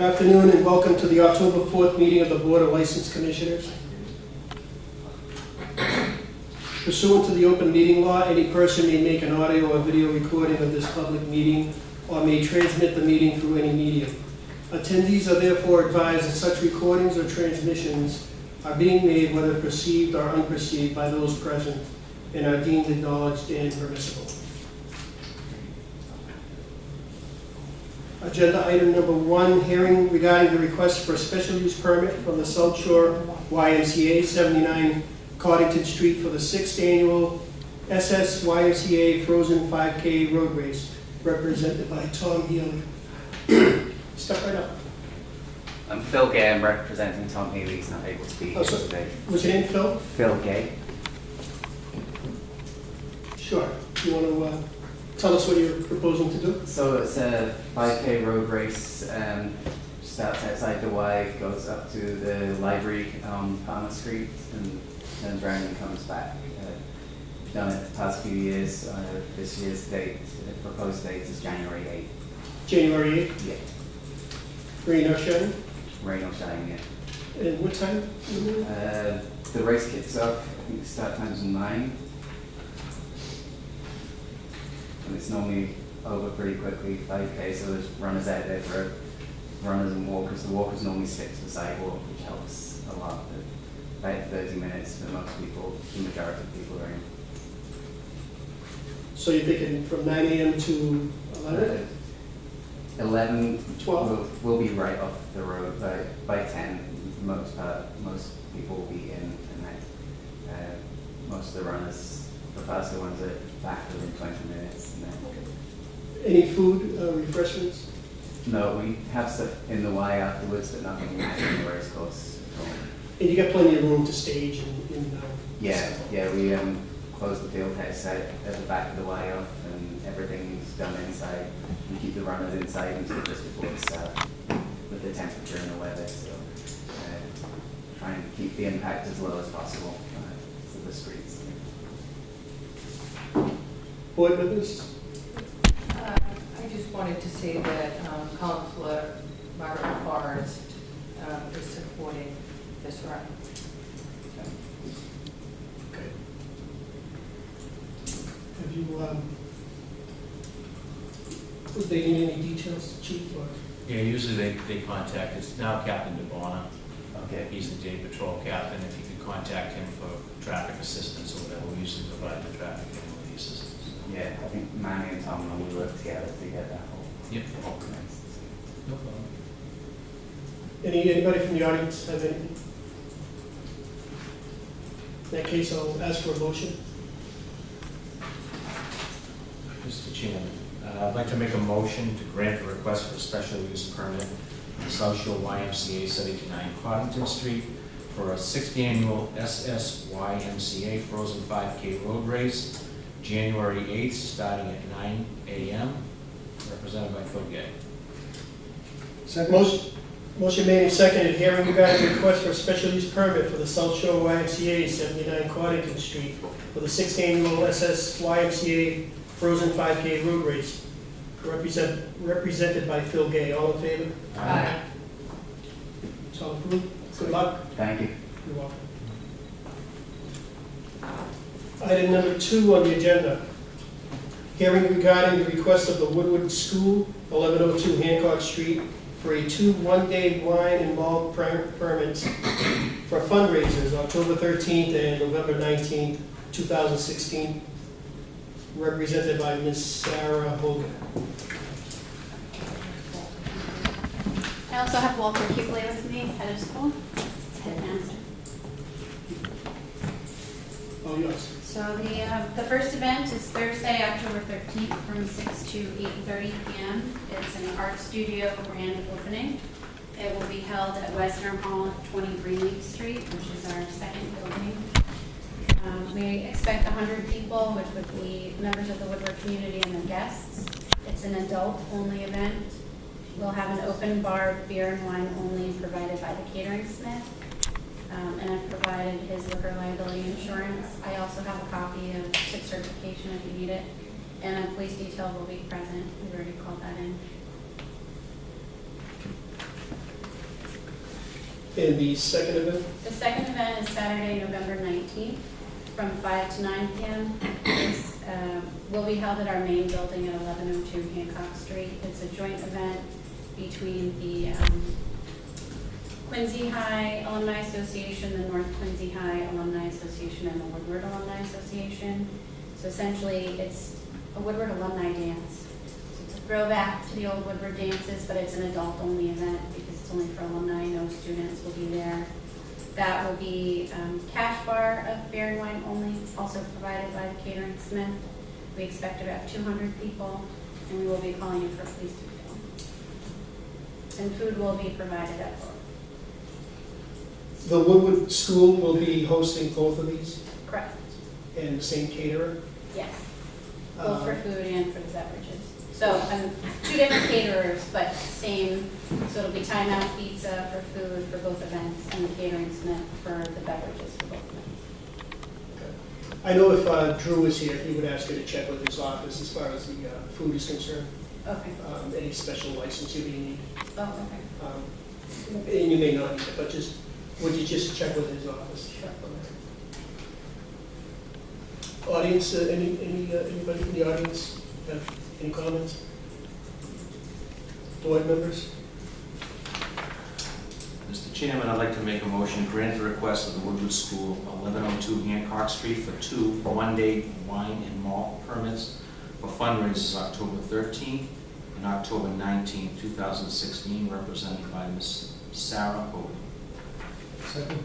afternoon and welcome to the October 4th meeting of the Board of License Commissioners. Pursuant to the open meeting law, any person may make an audio or video recording of this public meeting or may transmit the meeting through any medium. Attendees are therefore advised that such recordings or transmissions are being made whether perceived or unperceived by those present and are deemed acknowledged and permissible. Agenda item number 1, hearing regarding the request for a special use permit from the South Shore YMCA 79 Coddington Street for the 6th annual SSYMCA Frozen 5K Road Race, represented by Tom Healy. Step right up. I'm Phil Gay. I'm representing Tom Healy. He's not able to be here today. What's your name, Phil? Phil Gay. Sure. You want to tell us what you're proposing to do? So it's a 5K road race. Starts outside the Y, goes up to the library on Palmer Street, and turns around and comes back. We've done it the past few years. This year's date, the proposed date is January 8th. January 8th? Yeah. Rain or shine? Rain or shine, yeah. And what time? The race kicks off, I think the start time's 9. And it's normally over pretty quickly, 5K, so there's runners out there for runners and walkers. The walkers normally stick to the sidewalk, which helps a lot. But about 30 minutes for most people, the majority of people are in. So you're thinking from 9 a.m. to 11? 11, 12? We'll be right off the road by 10. Most people will be in, and then most of the runners, the faster ones, are back within 20 minutes. And then Any food, refreshments? no, we have stuff in the Y afterwards, but nothing in the race course. And you got plenty of room to stage and Yeah, we close the field house out at the back of the Y off, and everything's done inside. We keep the runners inside until just before the start, with the temperature and the weather. So try and keep the impact as low as possible to the streets. Board members? I just wanted to say that Councilor Margaret Forrest is supporting this run. Okay. Have you, would they need any details, Chief? Or? Yeah, usually they contact, it's now Captain DeBona. Okay. He's the day patrol captain. If you could contact him for traffic assistance or whatever, we usually provide the traffic and the assistance. Yeah, I think Manny and Tom and we work together to get that whole organized. No problem. Anybody from the audience have anything? In that case, I'll ask for a motion. Mr. Chairman, I'd like to make a motion to grant a request for a special use permit in South Shore YMCA 79 Coddington Street for a 6th annual SSYMCA Frozen 5K Road Race, January 8th, starting at 9 a.m., represented by Phil Gay. Motion made and seconded. Hearing regarding the request for a special use permit for the South Shore YMCA 79 Coddington Street for the 6th annual SSYMCA Frozen 5K Road Race, represented by Phil Gay. All in favor? Aye. It's all approved. Good luck. Thank you. You're welcome. Item number 2 on the agenda. Hearing regarding the request of the Woodward School, 1102 Hancock Street, for a 2 one-day wine and malt permits for fundraisers October 13th and November 19th, 2016, represented by Ms. Sarah Hogan. I also have Walter Kubley with me, head of school, headmaster. Oh, yes. So the first event is Thursday, October 13th from 6 to 8:30 p.m. It's an art studio grand opening. It will be held at Western Hall, 20 Greenleaf Street, which is our second building. We expect 100 people, which would be members of the Woodward community and their guests. It's an adult-only event. We'll have an open bar of beer and wine only provided by the catering smith. And I've provided his liquor liability insurance. I also have a copy of tip certification if you need it. And a police detail will be present. We've already called that in. And the second event? The second event is Saturday, November 19th, from 5 to 9 p.m. It's, will be held at our main building at 1102 Hancock Street. It's a joint event between the Quincy High Alumni Association, the North Quincy High Alumni Association, and the Woodward Alumni Association. So essentially, it's a Woodward alumni dance. So it's a throwback to the old Woodward dances, but it's an adult-only event because it's only for alumni. No students will be there. That will be cash bar of beer and wine only, also provided by the Catering Smith. We expect about 200 people, and we will be calling you for police detail. And food will be provided at both. The Woodward School will be hosting both of these, Correct. and the same caterer? Yes. Both for food and for the beverages. So, two different caterers, but same, so it'll be Time Out Pizza for food for both events, and the Catering Smith for the beverages for both events. I know if Drew was here, he would ask you to check with his office as far as the food is concerned, Okay. any special license you may need. Oh, okay. And you may not need it, but just, would you just check with his office? Sure. Audience, anybody from the audience have any comments? Board members? Mr. Chairman, I'd like to make a motion, grant the request of the Woodward School, 1102 Hancock Street, for 2 one-day wine and malt permits for fundraisers October 13th and October 19th, 2016, represented by Ms. Sarah Hogan. Second.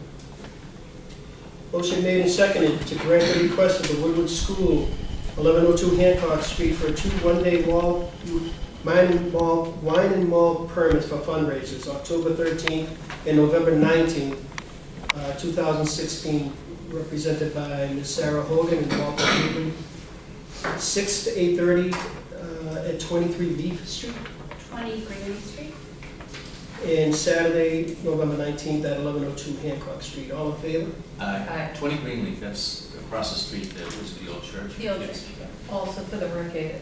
Motion made and seconded to grant the request of the Woodward School, 1102 Hancock Street, for 2 one-day wine and malt permits for fundraisers, October 13th and November 19th, 2016, represented by Ms. Sarah Hogan and Walter Hubley, 6 to 8:30 at 23 Leaf Street, 20 Green Street. and Saturday, November 19th at 1102 Hancock Street. All in favor? Aye. 20 Greenleaf, that's across the street, there was the old church. The old Yes. church. Also, for the record,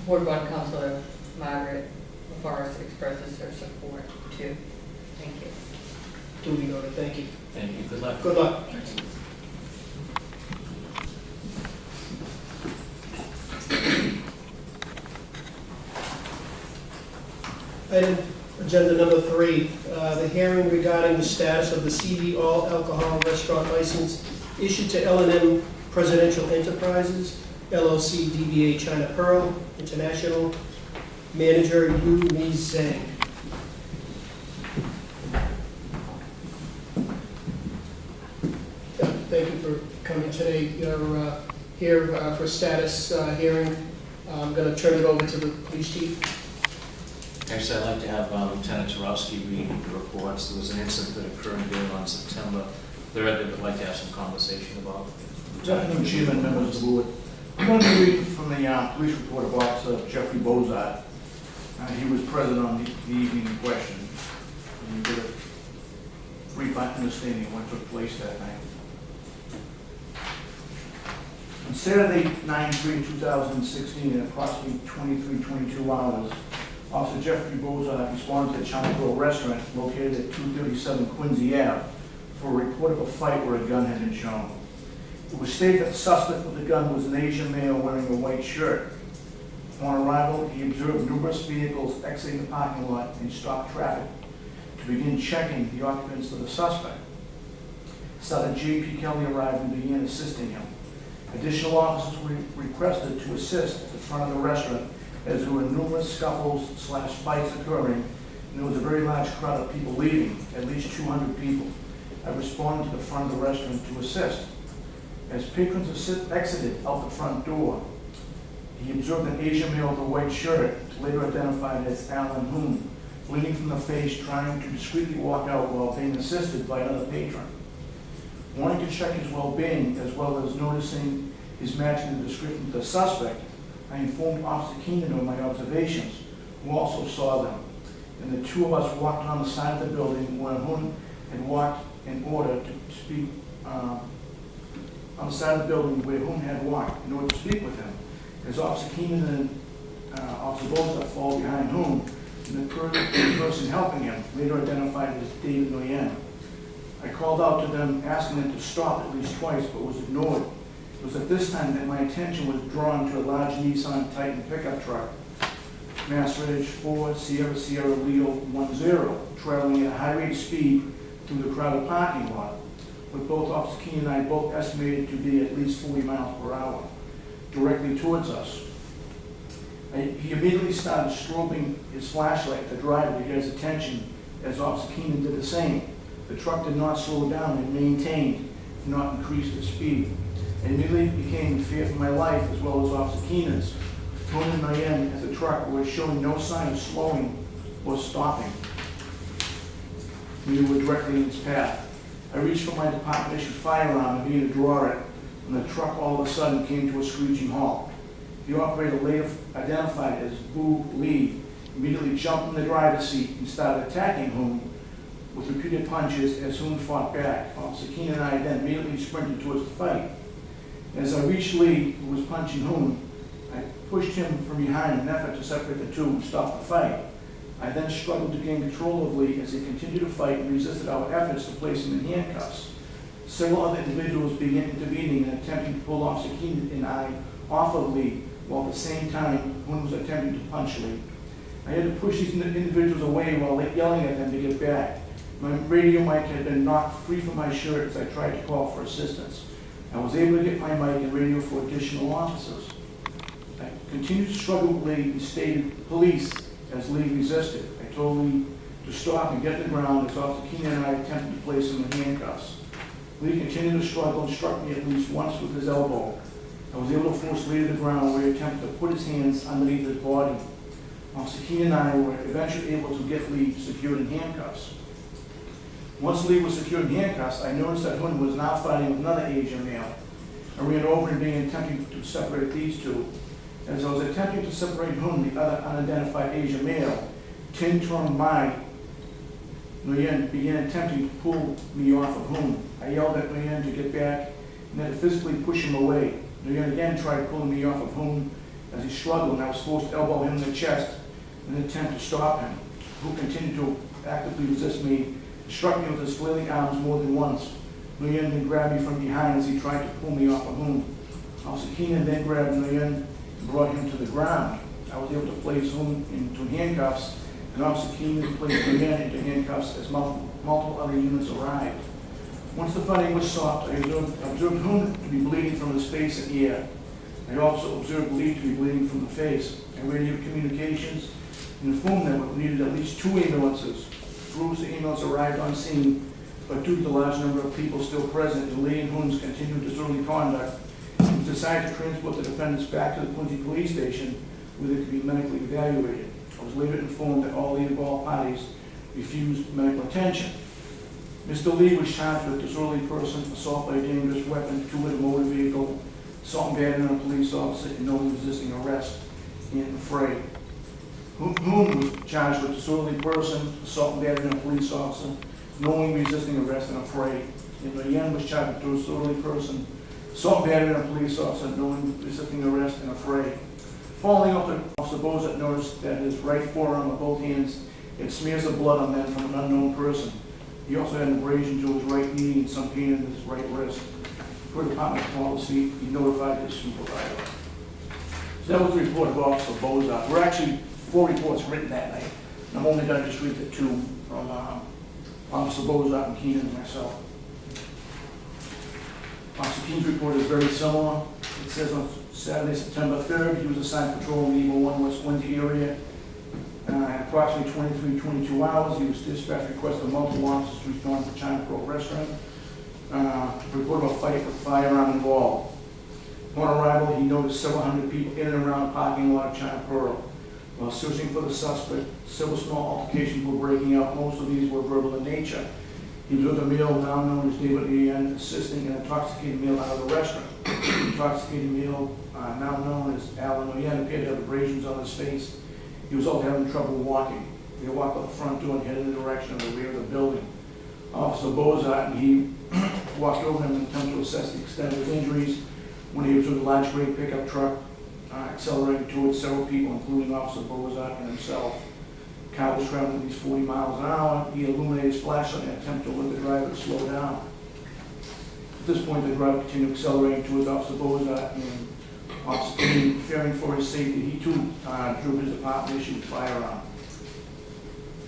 Ward 1 Councilor Margaret Forrest expresses her support too. Thank you. Duly noted. Thank you. Thank you, good luck. Good luck. Item, agenda number 3, the hearing regarding the status of the CD all alcohol restaurant license issued to L&M Presidential Enterprises, LLC DBA China Pearl International, manager Yu Mi Zhang. Thank you for coming today. You're here for status hearing. I'm going to turn it over to the police chief. Actually, I'd like to have Lieutenant Jarowski read the reports. There was an incident that occurred here on September 3rd that I'd like to have some conversation about. Madam Chairman, members of the board, I'm going to be reading from the police report of Officer Jeffrey Bozart. He was present on the evening in question. And he did a brief understanding of what took place that night. On Saturday, 9/3/2016, at approximately 23:22 hours, Officer Jeffrey Bozart responded to the China Pearl restaurant located at 237 Quincy Ave for a report of a fight where a gun had been shown. It was stated that the suspect with the gun was an Asian male wearing a white shirt. Upon arrival, he observed numerous vehicles exiting the parking lot and stopped traffic to begin checking the occupants of the suspect. Sergeant J.P. Kelly arrived and began assisting him. Additional officers were requested to assist at the front of the restaurant as there were numerous scuffles/fights occurring, and there was a very large crowd of people leaving, at least 200 people. I responded to the front of the restaurant to assist. As patrons exited out the front door, he observed an Asian male with a white shirt, later identified as Alan Hoon, bleeding from the face, trying to discreetly walk out while being assisted by another patron. Wanting to check his well-being, as well as noticing his matching the description of the suspect, I informed Officer Keenan of my observations, who also saw them. And the two of us walked on the side of the building where Hoon had walked in order to speak, on the side of the building where Hoon had walked in order to speak with him. As Officer Keenan and Officer Bozart followed behind Hoon, and the person helping him, later identified as David Nguyen. I called out to them, asking them to stop at least twice, but was ignored. It was at this time that my attention was drawn to a large Nissan Titan pickup truck, Mass Ridge 4 Sierra Sierra Leo 10, traveling at a high rate of speed through the crowded parking lot, with both Officer Keene and I both estimated to be at least 40 miles per hour, directly towards us. He immediately started strobing his flashlight at the driver to get his attention, as Officer Keenan did the same. The truck did not slow down and maintained, if not increased its speed. I immediately became in fear for my life, as well as Officer Keenan's. Tony and Diane, as the truck was showing no sign of slowing or stopping. We were directly in its path. I reached for my department-issued firearm and began to draw it, when the truck all of a sudden came to a screeching halt. The operator, later identified as Boo Lee, immediately jumped in the driver's seat and started attacking Hoon with repeated punches as Hoon fought back. Officer Keenan and I then immediately sprinted towards the fight. As I reached Lee, who was punching Hoon, I pushed him from behind in an effort to separate the two and stop the fight. I then struggled to gain control of Lee as he continued to fight and resisted our efforts to place him in handcuffs. Several other individuals began intervening and attempting to pull Officer Keenan and I off of Lee, while at the same time Hoon was attempting to punch Lee. I had to push these individuals away while yelling at them to get back. My radio mic had been knocked free from my shirt as I tried to call for assistance. I was able to get my mic and radio for additional officers. I continued to struggle with Lee and stated police as Lee resisted. I told Lee to stop and get to the ground as Officer Keenan and I attempted to place him in handcuffs. Lee continued to struggle and struck me at least once with his elbow. I was able to force Lee to the ground where he attempted to put his hands underneath his body. Officer Keenan and I were eventually able to get Lee secured in handcuffs. Once Lee was secured in handcuffs, I noticed that Hoon was now fighting with another Asian male. I ran over and began attempting to separate these two. As I was attempting to separate Hoon, the other unidentified Asian male, Tin Trong Mai Nguyen, began attempting to pull me off of Hoon. I yelled at Nguyen to get back and then to physically push him away. Nguyen again tried pulling me off of Hoon as he struggled, and I was forced to elbow him in the chest in an attempt to stop him. Who continued to actively resist me, struck me with his flailing arms more than once. Nguyen then grabbed me from behind as he tried to pull me off of Hoon. Officer Keenan then grabbed Nguyen and brought him to the ground. I was able to place Hoon into handcuffs, and Officer Keenan placed Nguyen into handcuffs as multiple other units arrived. Once the fighting was stopped, I observed Hoon to be bleeding from his face and ear. I also observed Lee to be bleeding from the face. I radioed communications and informed them we needed at least 2 ambulances. Crews of ambulance arrived on scene, but due to the large number of people still present and Lee and Hoon's continued disorderly conduct, it was decided to transport the defendants back to the Quincy police station where they could be medically evaluated. I was later informed that all the involved parties refused medical attention. Mr. Lee was charged with disorderly person, assault by a dangerous weapon, 2 in a motor vehicle, assault and battery on a police officer, and no resisting arrest and affray. Hoon was charged with disorderly person, assault and battery on a police officer, knowingly resisting arrest and affray. And Nguyen was charged with disorderly person, assault and battery on a police officer, knowingly resisting arrest and affray. Following up, Officer Bozat noticed that his right forearm and both hands had smears of blood on them from an unknown person. He also had an abrasion to his right knee and some pain in his right wrist. Per department policy, he notified his supervisor. So that was the report of Officer Bozat. We're actually 4 reports written that night. And I'm only going to just read the 2 from Officer Bozat and Keenan and myself. Officer Keenan's report is very similar. It says on Saturday, September 3rd, he was assigned patrol in the Eagle 1 West Quincy area. At approximately 22 hours, he was dispatched requesting multiple officers to respond to China Pro restaurant. Report of a fight with firearm involved. Upon arrival, he noticed several hundred people in and around the parking lot of China Pearl. While searching for the suspect, several small altercations were breaking out. Most of these were verbal in nature. He observed a male now known as David Ian assisting an intoxicated male out of the restaurant. The intoxicated male, now known as Alan Nguyen, appeared to have abrasions on his face. He was also having trouble walking. They walked out the front door and headed in the direction of the rear of the building. Officer Bozat and he walked over him in an attempt to assess the extent of his injuries when he observed a large gray pickup truck accelerating towards several people, including Officer Bozat and himself. The car was traveling at least 40 miles an hour. He illuminated his flashlight in an attempt to alert the driver to slow down. At this point, the driver continued accelerating towards Officer Bozak, and Officer King, fearing for his safety, he too drew his department-issued firearm.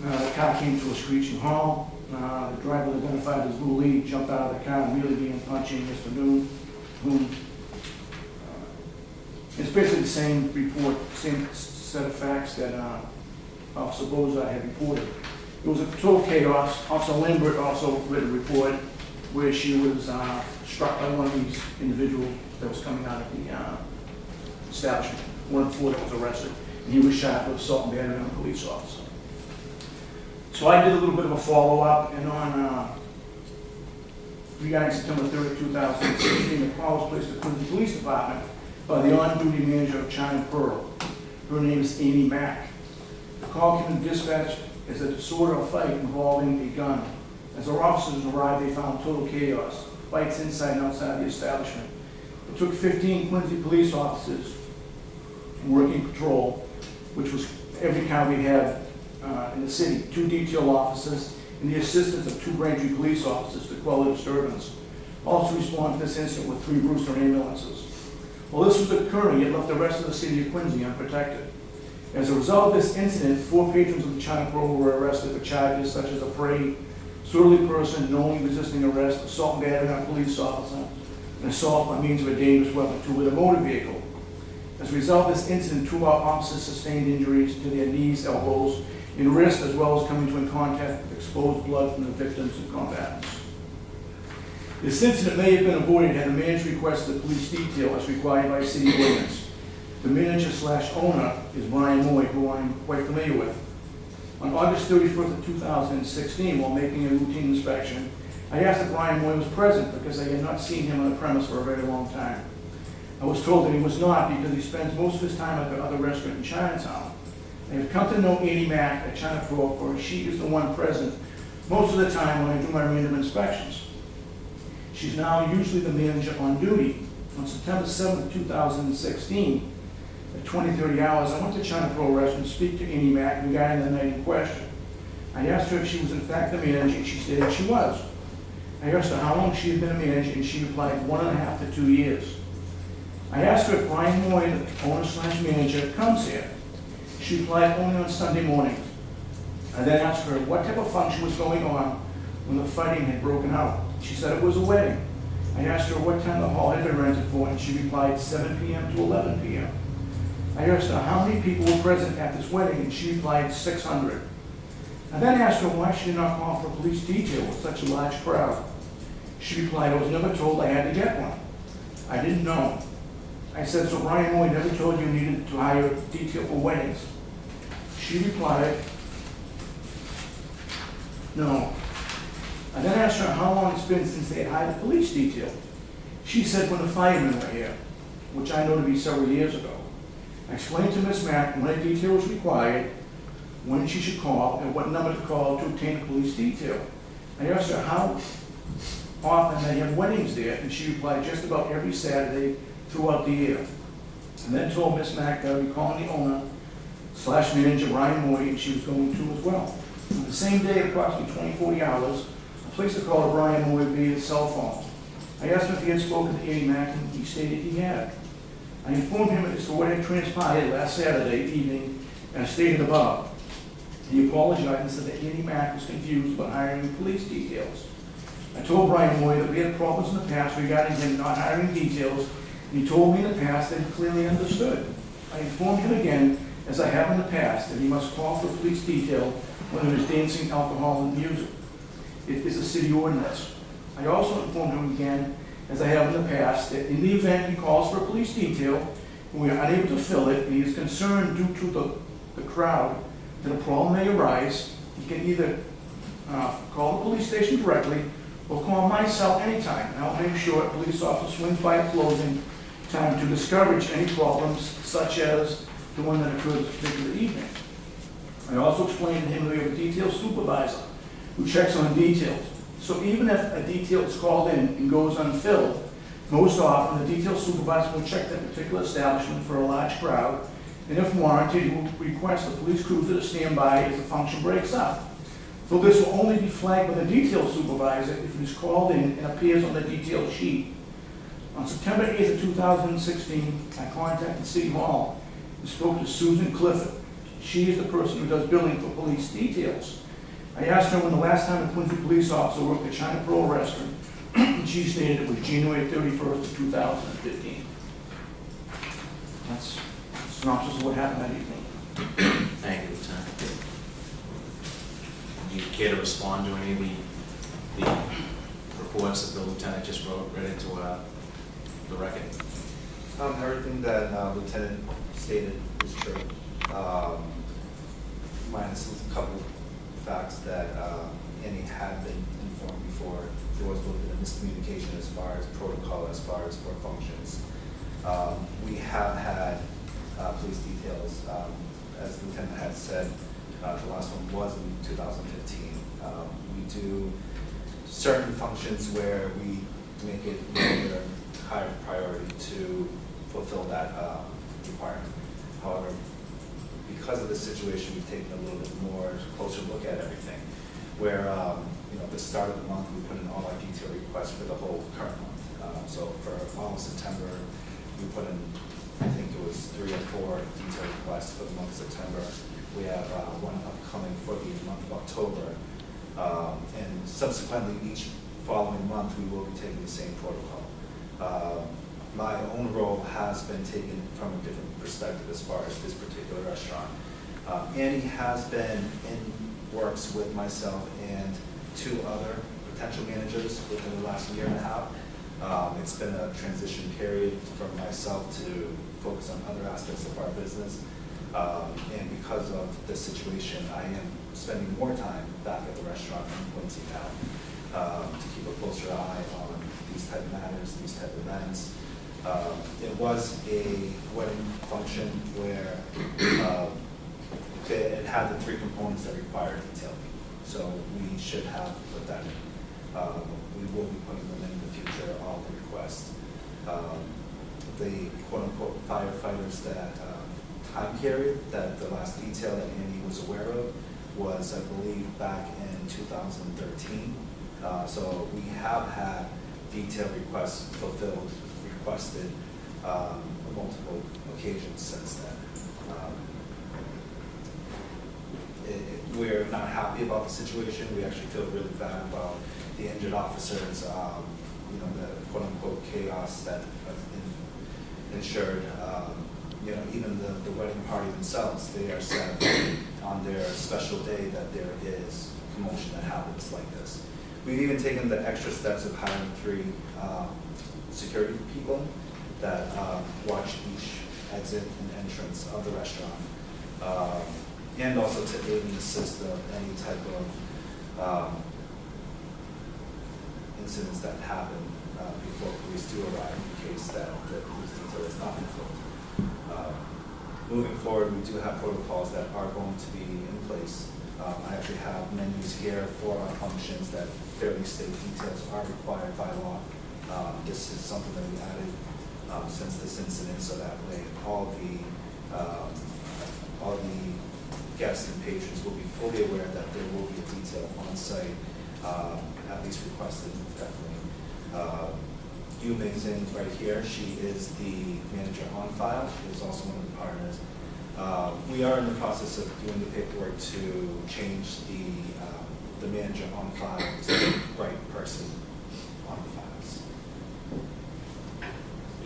The car came to a screeching halt. The driver, identified as Lou Lee, jumped out of the car and really began punching Mr. Noon. It's basically the same report, same set of facts that Officer Bozak had reported. It was a total chaos. Officer Lambert also read a report where she was struck by one of these individuals that was coming out of the establishment, one of the four that was arrested, and he was shot with assault and battery on a police officer. So I did a little bit of a follow-up, and on regarding September 30th, 2016, the call was placed to the Quincy Police Department by the on-duty manager of China Pearl. Her name is Amy Mack. The call came to dispatch as a disorder of fight involving a gun. As our officers arrived, they found total chaos, fights inside and outside the establishment. It took 15 Quincy police officers working patrol, which was every county we had in the city, 2 detail officers, and the assistance of 2 Braintree police officers to quell the disturbance. Also responded to this incident with 3 Brewster ambulances. While this was occurring, it left the rest of the city of Quincy unprotected. As a result of this incident, 4 patrons of the China Pearl were arrested for charges such as affray, disorderly person, knowingly resisting arrest, assault and battery on a police officer, and assault by means of a dangerous weapon with a motor vehicle. As a result of this incident, 2 of our officers sustained injuries to their knees, elbows, and wrists, as well as coming in contact with exposed blood from the victims and combatants. This incident may have been avoided had the manager requested a police detail as required by city ordinance. The manager/owner is Brian Moy, who I'm quite familiar with. On August 31st of 2016, while making a routine inspection, I asked if Brian Moy was present because I had not seen him on the premise for a very long time. I was told that he was not because he spends most of his time at the other restaurant in Chinatown. I have come to know Annie Mack at China Pearl, for she is the one present most of the time when I do my random inspections. She's now usually the manager on duty. On September 7th, 2016, at 20:30 hours, I went to China Pearl Restaurant to speak to Annie Mack regarding the night in question. I asked her if she was in fact the manager, and she stated she was. I asked her how long she had been a manager, and she replied 1.5 to 2 years. I asked her if Brian Moy, the owner/manager, comes here. She replied only on Sunday mornings. I then asked her what type of function was going on when the fighting had broken out. She said it was a wedding. I asked her what time the hall had been rented for, and she replied 7 p.m. to 11 p.m. I asked her how many people were present at this wedding, and she replied 600. I then asked her why she did not call for a police detail with such a large crowd. She replied, I was never told I had to get one. I didn't know. I said, so Brian Moy never told you needed to hire a detail for weddings? She replied, no. I then asked her how long it's been since they had hired a police detail. She said when the firemen were here, which I know to be several years ago. I explained to Ms. Mack when a detail was required, when she should call, and what number to call to obtain a police detail. I asked her how often they have weddings there, and she replied just about every Saturday throughout the year. And then told Ms. Mack that I would be calling the owner/manager, Brian Moy, and she was going to as well. On the same day, approximately 20-40 hours, I placed a call to Brian Moy via his cell phone. I asked him if he had spoken to Annie Mack, and he stated he had. I informed him as to what had transpired last Saturday evening, as stated above. He apologized and said that Annie Mack was confused about hiring police details. I told Brian Moy that we had problems in the past regarding him not hiring details, and he told me in the past that he clearly understood. I informed him again, as I have in the past, that he must call for police detail when there is dancing, alcohol, and music. It is a city ordinance. I also informed him again, as I have in the past, that in the event he calls for a police detail, and we are unable to fill it, and he is concerned due to the crowd that a problem may arise, he can either call the police station directly or call my cell anytime, and I'll make sure a police officer swings by at closing time to discourage any problems such as the one that occurred this particular evening. I also explained to him that we have a detail supervisor who checks on details. So even if a detail is called in and goes unfilled, most often the detail supervisor will check that particular establishment for a large crowd and if warranted, he will request the police cruiser to stand by as the function breaks up. Though this will only be flagged by the detail supervisor if it is called in and appears on the detail sheet. On September 8th of 2016, I contacted City Hall and spoke to Susan Clifford. She is the person who does billing for police details. I asked her when the last time a Quincy police officer worked at China Pearl Restaurant, and she stated it was January 31st of 2015. That's a synopsis of what happened that evening. Thank you, Lieutenant. Do you care to respond to any of the reports that the lieutenant just read into the record? Everything that Lieutenant stated is true. Minus a couple facts that Annie had been informed before. There was a little bit of miscommunication as far as protocol, as far as for functions. We have had police details, as the Lieutenant had said, the last one was in 2015. We do certain functions where we make it a higher priority to fulfill that requirement. However, because of the situation, we've taken a little bit more closer look at everything. Where, at the start of the month, we put in all our detail requests for the whole current month. So for all of September, we put in, I think it was 3 or 4 detail requests for the month of September. We have one upcoming for the month of October. And subsequently, each following month, we will be taking the same protocol. My own role has been taken from a different perspective as far as this particular restaurant. Annie has been in works with myself and 2 other potential managers within the last year and a half. It's been a transition period from myself to focus on other aspects of our business. And because of this situation, I am spending more time back at the restaurant in Quincy now to keep a closer eye on these type of matters, these type of events. It was a wedding function where it had the 3 components that require detailing. So we should have put that in. We will be putting them in the future, all the requests. The quote-unquote firefighters that time period, that the last detail that Andy was aware of was, I believe, back in 2013. So we have had detail requests fulfilled, requested on multiple occasions since then. We're not happy about the situation. We actually feel really bad about the injured officers, the quote-unquote chaos that has been ensured. Even the wedding party themselves, they are sad on their special day that there is commotion that happens like this. We've even taken the extra steps of hiring 3 security people that watch each exit and entrance of the restaurant, and also to aid and assist of any type of incidents that happen before police do arrive in case that the police detail is not fulfilled. Moving forward, we do have protocols that are going to be in place. I actually have menus here for our functions that fairly state details are required by law. This is something that we added since this incident, so that way all the guests and patrons will be fully aware that there will be a detail on site, at least requested, definitely. Yu Mingzin right here, she is the manager on file. She is also one of the partners. We are in the process of doing the paperwork to change the manager on file to the right person on the files.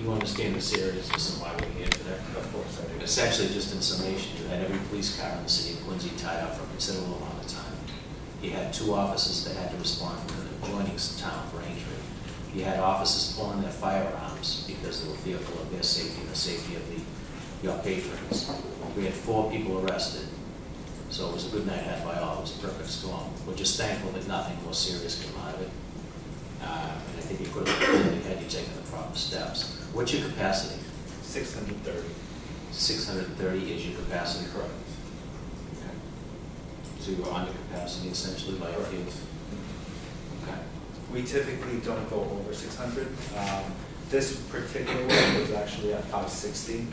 You understand the seriousness and why we're here today? Of course, I do. Essentially, just in summation, you had every police car in the city of Quincy tied up for a considerable amount of time. You had 2 officers that had to respond to adjoining town for injury. You had officers pulling their firearms because they were fearful of their safety and the safety of your patrons. We had 4 people arrested, so it was a good night had by all. It was a perfect storm. We're just thankful that nothing more serious came out of it. And I think you could have had you taken the proper steps. What's your capacity? 630. 630 is your capacity? Correct. Okay. So you were under capacity essentially by a few? Okay. We typically don't go over 600. This particular one was actually at 560,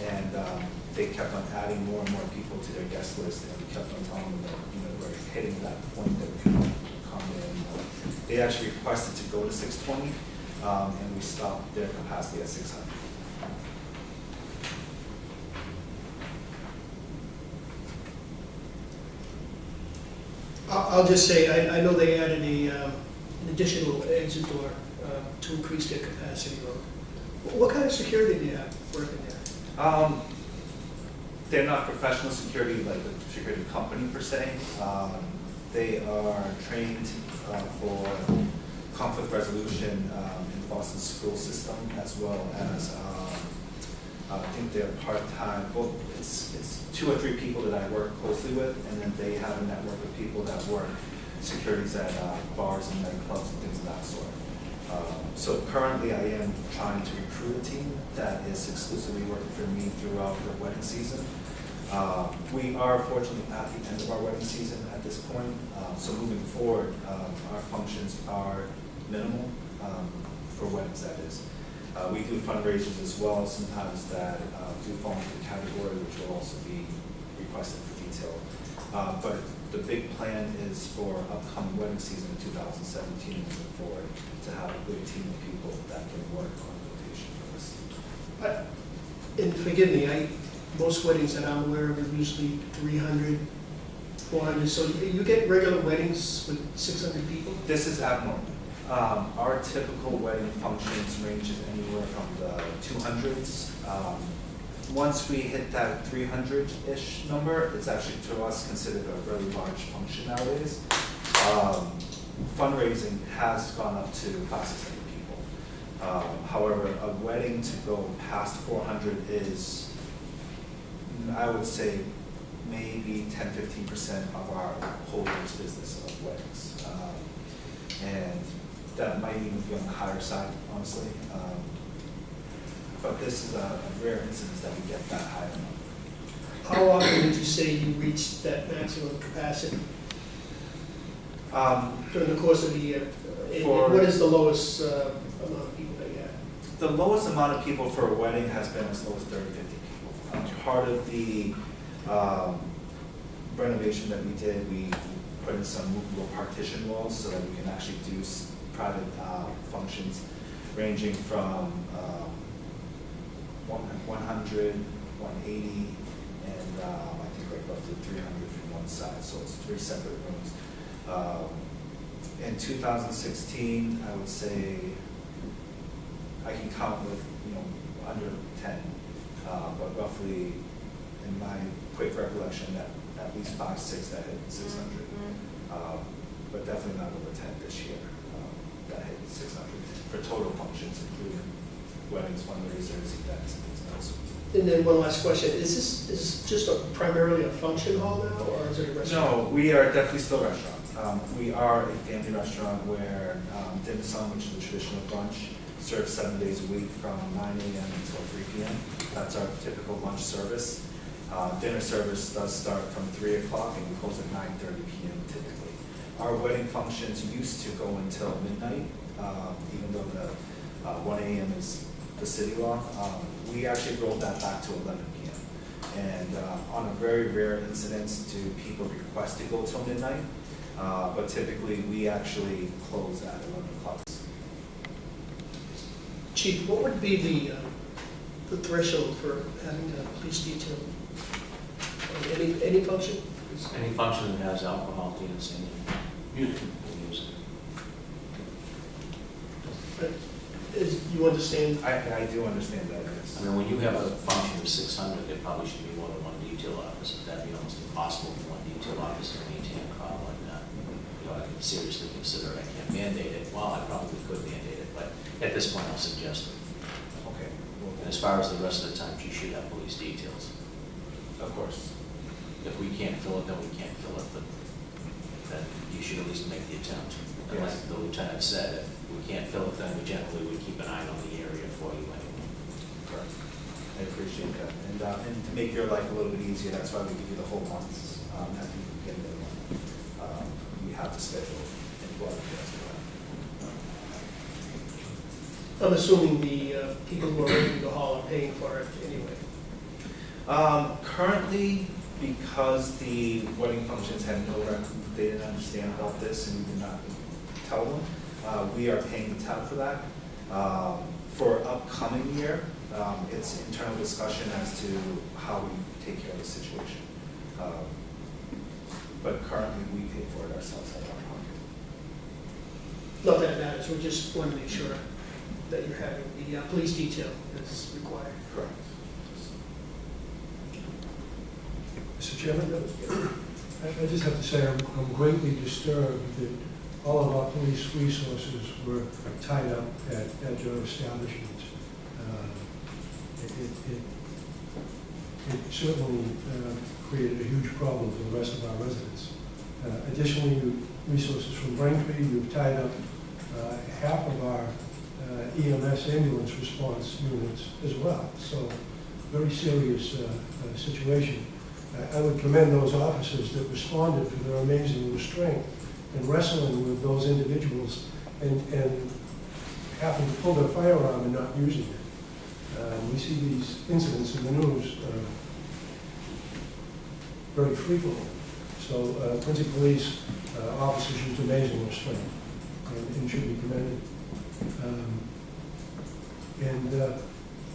and they kept on adding more and more people to their guest list, and we kept on telling them that, we're hitting that point that we can accommodate anymore. They actually requested to go to 620, and we stopped their capacity at 600. I'll just say, I know they added an additional exit door to increase their capacity. What kind of security do you have working there? They're not professional security, like a security company per se. They are trained for conflict resolution in the Boston school system, as well as I think they're part-time. Well, it's 2 or 3 people that I work closely with, and then they have a network of people that work securities at bars and nightclubs and things of that sort. So currently I am trying to recruit a team that is exclusively working for me throughout the wedding season. We are fortunately at the end of our wedding season at this point. So moving forward, our functions are minimal for weddings, that is. We do fundraisers as well, sometimes that do fall into the category, which will also be requested for detail. But the big plan is for upcoming wedding season in 2017 and moving forward to have a good team of people that can work on rotation for us. And forgive me, most weddings that I'm aware of are usually 300, 400. So you get regular weddings with 600 people? This is abnormal. Our typical wedding functions ranges anywhere from the 200s. Once we hit that 300-ish number, it's actually to us considered a very large function nowadays. Fundraising has gone up to 500-600 people. However, a wedding to go past 400 is, I would say, maybe 10-15% of our whole year's business of weddings. And that might even be on the higher side, honestly. But this is a rare instance that we get that high number. How often would you say you reach that maximum capacity during the course of the year? And what is the lowest amount of people that you have? The lowest amount of people for a wedding has been as low as 30, 50 people. Part of the renovation that we did, we put in some movable partition walls so that we can actually do private functions ranging from 100, 180, and I think like up to 300 from one side, so it's 3 separate rooms. In 2016, I would say I can count with under 10, but roughly in my quick recollection, at least 5, 6 that hit 600, but definitely not over 10 this year that hit 600 for total functions, including weddings, fundraisers, events, and things else. And then one last question, is this just primarily a function hall now, or is it a restaurant? No, we are definitely still a restaurant. We are a family restaurant where dim sum, which is a traditional brunch, serves 7 days a week from 9 a.m. until 3 p.m. That's our typical lunch service. Dinner service does start from 3 o'clock and we close at 9:30 p.m. typically. Our wedding functions used to go until midnight, even though the 1 a.m. is the city law. We actually rolled that back to 11 p.m. And on a very rare incidence do people request to go till midnight, but typically we actually close at 11 o'clock. Chief, what would be the threshold for having a police detail? Any function? Any function that has alcohol, dancing, and music. You understand? I do understand that, yes. I mean, when you have a function of 600, there probably should be more than one detail officer. That'd be almost impossible for one detail officer to maintain a crowd like that. I could seriously consider it. I can't mandate it. Well, I probably could mandate it, but at this point, I'll suggest it. Okay. And as far as the rest of the time, you should have police details. Of course. If we can't fill it, then we can't fill it, but then you should at least make the attempt. And like the lieutenant said, if we can't fill it, then we generally would keep an eye on the area for you anyway. Correct. I appreciate that. And to make your life a little bit easier, that's why we give you the whole months at the beginning of the month. We have to schedule and go out for that. I'm assuming the people who are renting the hall are paying for it anyway. Currently, because the wedding functions had no record, they didn't understand about this and we did not tell them, we are paying the tab for that. For upcoming year, it's internal discussion as to how we take care of the situation. But currently, we pay for it ourselves out of our pocket. Not that it matters, we just want to make sure that you're having the police detail as required. Correct. Mr. Chairman, I just have to say I'm greatly disturbed that all of our police resources were tied up at your establishment. It certainly created a huge problem for the rest of our residents. Additionally, resources from Braintree, you've tied up half of our EMS ambulance response units as well. So, very serious situation. I would commend those officers that responded for their amazing restraint in wrestling with those individuals and having to pull their firearm and not using it. We see these incidents in the news very frequently. So Quincy Police officers used amazing restraint and should be commended.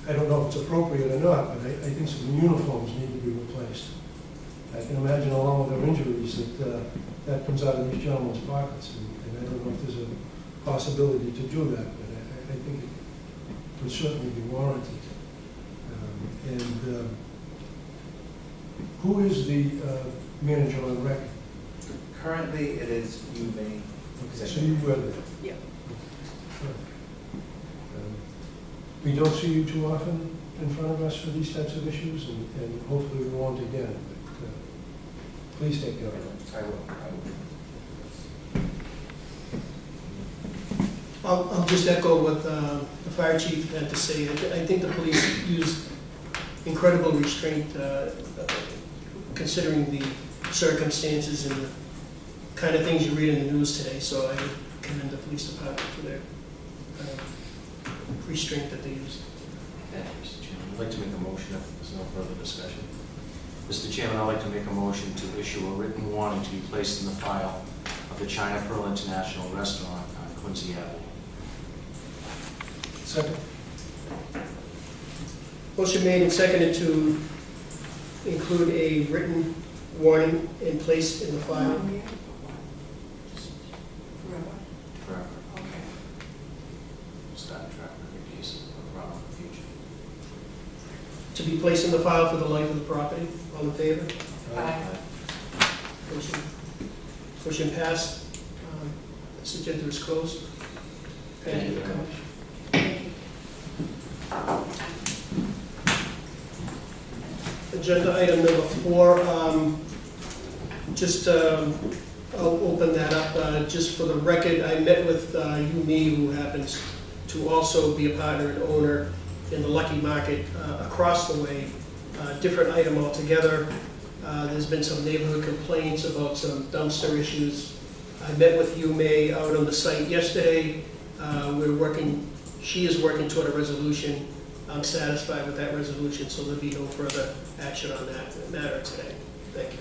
I don't know if it's appropriate or not, but I think some uniforms need to be replaced. I can imagine along with their injuries that comes out of these gentlemen's pockets, and I don't know if there's a possibility to do that, but I think it would certainly be warranted. Who is the manager on record? Currently, it is you, Vinnie. Okay, so you were there? Yeah. We don't see you too often in front of us for these types of issues, and hopefully we won't again. But please take care of it. I will. I'll just echo what the fire chief had to say. I think the police used incredible restraint considering the circumstances and the kind of things you read in the news today. So I commend the police department for their restraint that they used. Mr. Chairman, I'd like to make a motion if there's no further discussion. Mr. Chairman, I'd like to make a motion to issue a written warning to be placed in the file of the China Pearl International Restaurant on Quincy Avenue. Second. Motion made and seconded to include a written warning and placed in the file. Forever. Start track record cases around the future. To be placed in the file for the life of the property. All in favor? Aye. Motion passed. This agenda is closed. Thank you very much. Agenda item number 4, I'll open that up. Just for the record, I met with Yumi, who happens to also be a partner and owner in the Lucky Market across the way. Different item altogether. There's been some neighborhood complaints about some dumpster issues. I met with Yumi out on the site yesterday. She is working toward a resolution. I'm satisfied with that resolution, so there'll be no further action on that matter today. Thank you.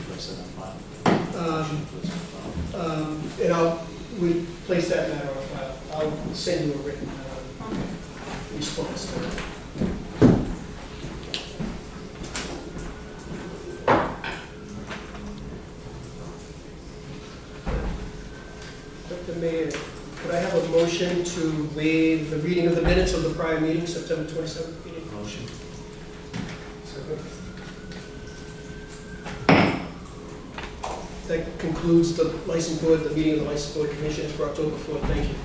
Place that on file. And we place that matter on file. I'll send you a written response to that. Dr. Mayor, could I have a motion to waive the reading of the minutes of the prior meeting, September 27th meeting? Motion. That concludes the license board, the meeting of the license board commissioners for October 4th. Thank you.